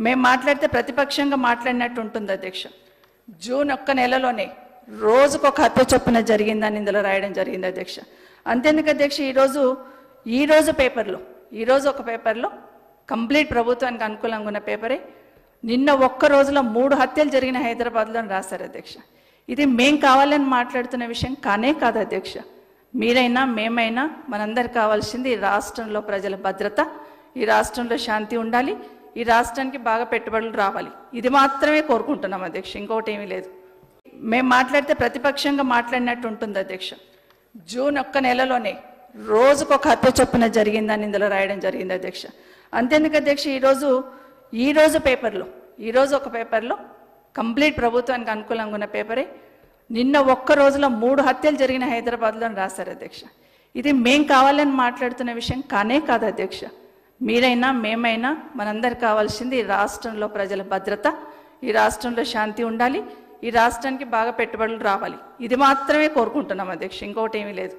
మేము మాట్లాడితే ప్రతిపక్షంగా మాట్లాడినట్టు ఉంటుంది అధ్యక్ష. జూన్ 1 నెలలోనే రోజుకొక హత్య చొప్పున జరిగిందని ఇందులో రాయడం జరిగింది అధ్యక్ష. అంతేందుకు అధ్యక్ష, ఈరోజు ఒక పేపర్లో కంప్లీట్ ప్రభుత్వానికి అనుకూలంగా ఉన్న పేపరే నిన్న ఒక్క రోజులో 3 హత్యలు జరిగిన హైదరాబాద్లో రాశారు అధ్యక్ష. ఇది మేం కావాలని మాట్లాడుతున్న విషయం కానే కాదు అధ్యక్ష. మీరైనా మేమైనా మనందరికి కావాల్సింది ఈ రాష్ట్రంలో ప్రజల భద్రత, ఈ రాష్ట్రంలో శాంతి ఉండాలి, ఈ రాష్ట్రానికి బాగా పెట్టుబడులు రావాలి. ఇది మాత్రమే కోరుకుంటున్నాం అధ్యక్ష, ఇంకొకటి ఏమీ లేదు. మేము మాట్లాడితే ప్రతిపక్షంగా మాట్లాడినట్టు ఉంటుంది అధ్యక్ష. జూన్ 1 నెలలోనే రోజుకొక హత్య చొప్పున జరిగిందని ఇందులో రాయడం జరిగింది అధ్యక్ష. అంతేందుకు అధ్యక్ష, ఈరోజు ఒక పేపర్లో కంప్లీట్ ప్రభుత్వానికి అనుకూలంగా ఉన్న పేపరే నిన్న ఒక్క రోజులో 3 హత్యలు జరిగిన హైదరాబాద్లో రాశారు అధ్యక్ష. ఇది మేం కావాలని మాట్లాడుతున్న విషయం కానే కాదు అధ్యక్ష. మీరైనా మేమైనా మనందరికి కావాల్సింది ఈ రాష్ట్రంలో ప్రజల భద్రత, ఈ రాష్ట్రంలో శాంతి ఉండాలి, ఈ రాష్ట్రానికి బాగా పెట్టుబడులు రావాలి. ఇది మాత్రమే కోరుకుంటున్నాం అధ్యక్ష, ఇంకొకటి ఏమీ లేదు.